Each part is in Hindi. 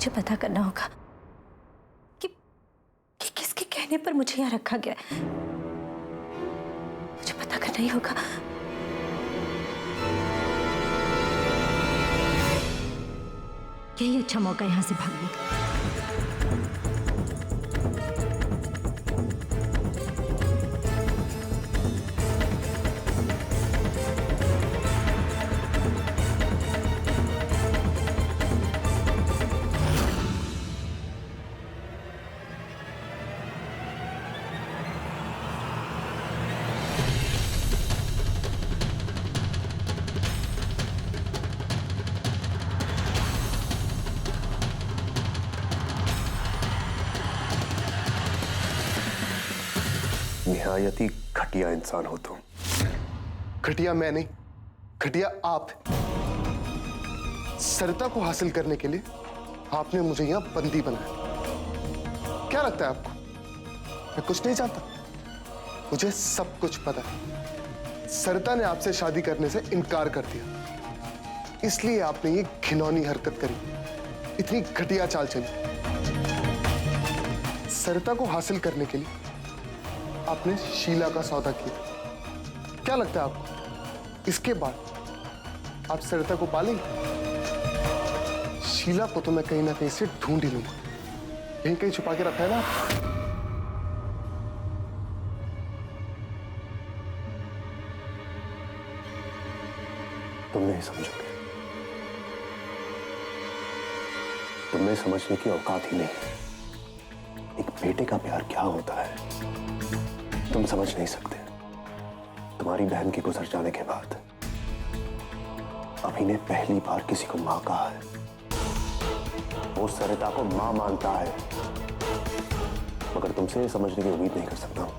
मुझे पता करना होगा कि किसके कहने पर मुझे यहाँ रखा गया है। मुझे पता करना ही होगा। यही अच्छा मौका यहाँ से भागने का। निहायत ही घटिया इंसान हो तुम। घटिया मैं नहीं, घटिया आप। सरिता को हासिल करने के लिए आपने मुझे यहां बंदी बनाया। क्या लगता है आपको मैं कुछ नहीं जानता? मुझे सब कुछ पता है। सरिता ने आपसे शादी करने से इनकार कर दिया, इसलिए आपने ये घिनौनी हरकत करी, इतनी घटिया चाल चली। सरिता को हासिल करने के लिए आपने शीला का सौदा किया। क्या लगता है आपको इसके बाद आप सरिता को पालेंगे? शीला को तो मैं कहीं ना कहीं से ढूंढ ही लूंगा। कहीं कहीं छुपा के रखा है ना। तुम नहीं समझोगे, तुम्हें समझने की औकात ही नहीं। एक बेटे का प्यार क्या होता है तुम समझ नहीं सकते। तुम्हारी बहन के गुजर जाने के बाद अभी ने पहली बार किसी को मां कहा है। वो सरिता को मां मानता है, मगर तुमसे ये समझने की उम्मीद नहीं कर सकता हूं।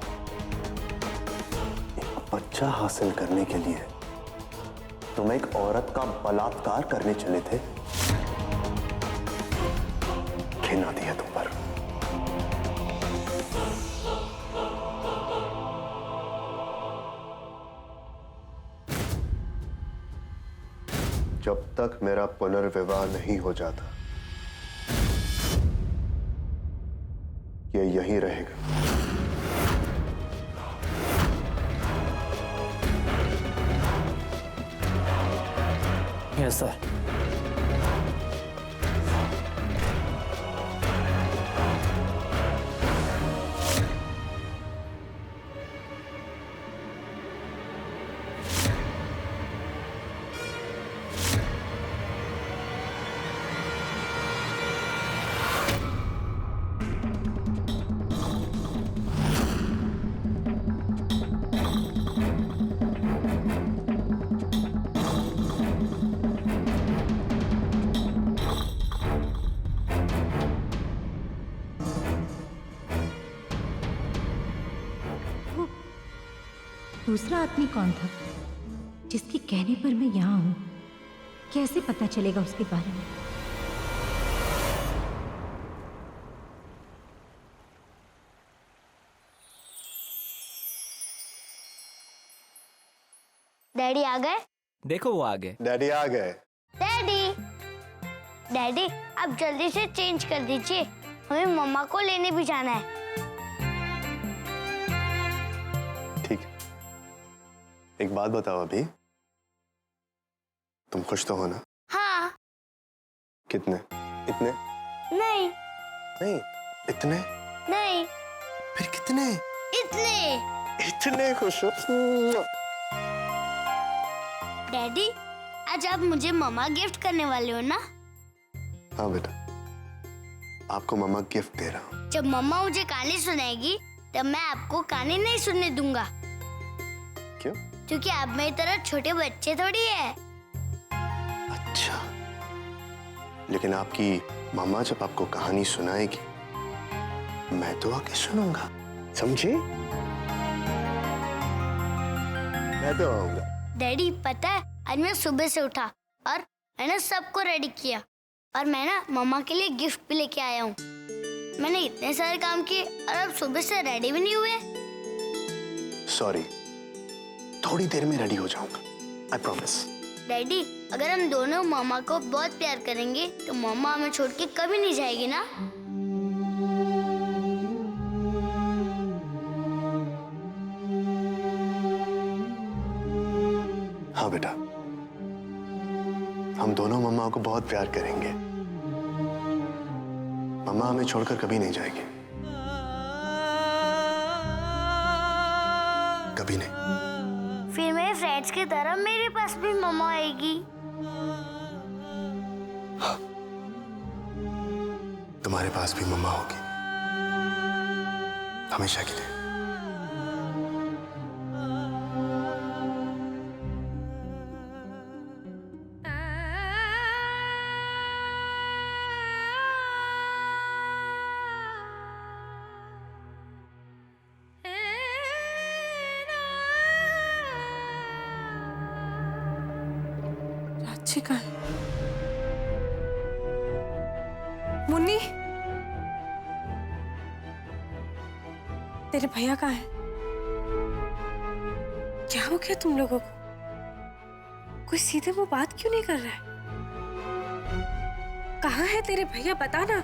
एक बच्चा हासिल करने के लिए तुम एक औरत का बलात्कार करने चले थे। घिन आती है तुम पर। जब तक मेरा पुनर्विवाह नहीं हो जाता ये यहीं रहेगा। Yes sir. दूसरा आदमी कौन था जिसके कहने पर मैं यहां हूं? कैसे पता चलेगा उसके बारे में? डैडी आ गए? देखो वो आ गए। डैडी आ गए। डैडी, डैडी आप जल्दी से चेंज कर दीजिए, हमें मम्मा को लेने भी जाना है। ठीक है, एक बात बताओ, अभी तुम खुश तो हो ना? हाँ। कितने? इतने? नहीं। नहीं। इतने? नहीं। फिर कितने? इतने। इतने खुश हो? डैडी आज आप मुझे मम्मा गिफ्ट करने वाले हो ना? हाँ बेटा, आपको मम्मा गिफ्ट दे रहा हूँ। जब मम्मा मुझे कहानी सुनाएगी तब मैं आपको कहानी नहीं सुनने दूंगा। क्यों? क्योंकि आप मेरी तरह छोटे बच्चे थोड़ी है। अच्छा, लेकिन आपकी मम्मा जब आपको कहानी सुनाएगी मैं तो आके सुनूंगा, समझे? मैं तो आऊंगा। डैडी पता है आज मैं सुबह से उठा और मैंने सबको रेडी किया और मैं ना मम्मा के लिए गिफ्ट भी लेके आया हूँ। मैंने इतने सारे काम किए और अब सुबह से रेडी भी नहीं हुए। सॉरी, थोड़ी देर में रेडी हो जाऊंगा, आई प्रॉमिस। डैडी, अगर हम दोनों मामा को बहुत प्यार करेंगे तो मामा हमें छोड़ के कभी नहीं जाएगी ना? हाँ बेटा, हम दोनों मम्मा को बहुत प्यार करेंगे। मम्मा हमें छोड़कर कभी नहीं जाएगी, कभी नहीं। फिर मेरे फ्रेंड्स की तरह मेरे पास भी मामा आएगी। हाँ, तुम्हारे पास भी मम्मा होगी, हमेशा के लिए। रांची कहाँ है? मुन्नी, तेरे भैया कहाँ है? क्या हो गया तुम लोगों को? कोई सीधे वो बात क्यों नहीं कर रहा है? कहाँ है तेरे भैया, बता ना।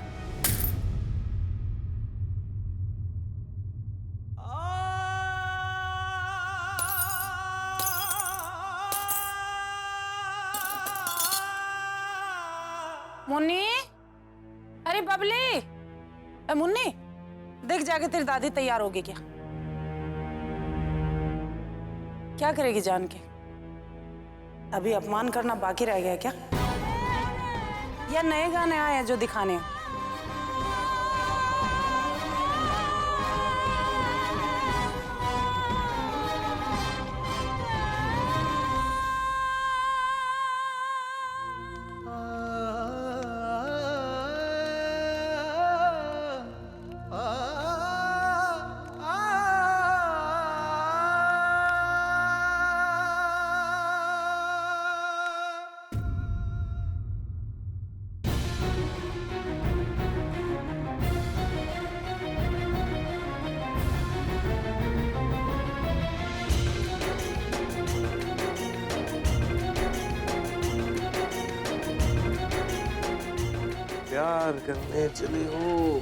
मुन्नी, अरे बबली, मुन्नी, देख जाके तेरी दादी तैयार होगी क्या? क्या करेगी जान के? अभी अपमान करना बाकी रह गया क्या? या नए गाने आए हैं जो दिखाने हैं? प्यार करने चले हो?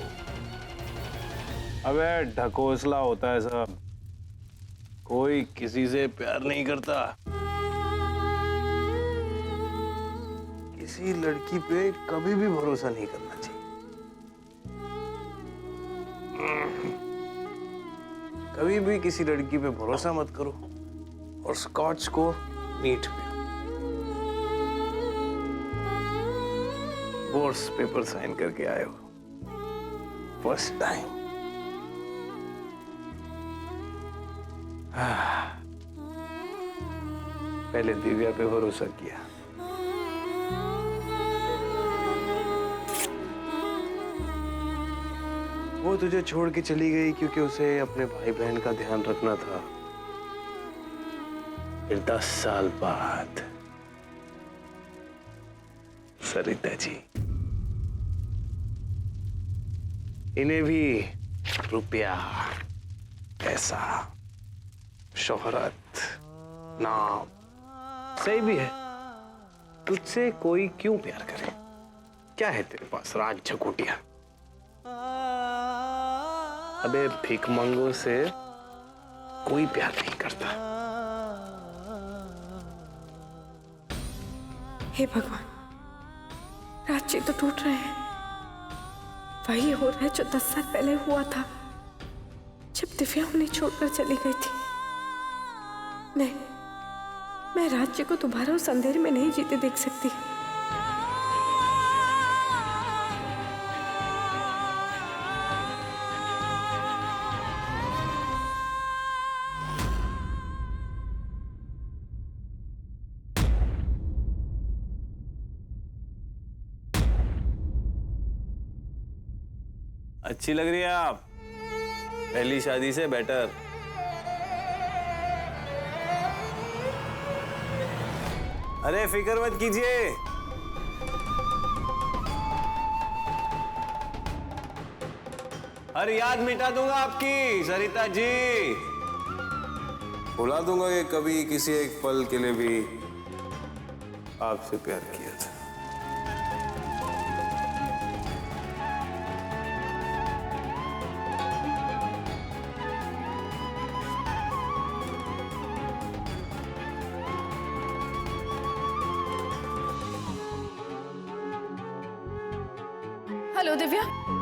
अबे ढकोसला होता है सब, कोई किसी से प्यार नहीं करता। किसी लड़की पे कभी भी भरोसा नहीं करना चाहिए। कभी भी किसी लड़की पे भरोसा मत करो और स्कॉच को नीट पियो। डिवोर्स पेपर साइन करके आए हो फर्स्ट टाइम। पहले दिव्या पे भरोसा किया, वो तुझे छोड़ के चली गई क्योंकि उसे अपने भाई बहन का ध्यान रखना था। फिर 10 साल बाद सरिता जी, इन्हें भी रुपया, पैसा, शोहरत, नाम सही भी है। तुझसे कोई क्यों प्यार करे? क्या है तेरे पास? राज झकोटिया। अबे भिखमंगों से कोई प्यार नहीं करता। हे भगवान, राज्य तो टूट रहे हैं। वही हो रहा है जो 10 साल पहले हुआ था, जब दिव्या उन्हें छोड़कर चली गई थी। नहीं, मैं राज्य को दोबारा उस अंधेरे में नहीं जीते देख सकती। अच्छी लग रही है आप, पहली शादी से बेटर। अरे फिक्र मत कीजिए, हर याद मिटा दूंगा आपकी सरिता जी। भुला दूंगा कि कभी किसी एक पल के लिए भी आपसे प्यार किया था। हेलो दिव्या।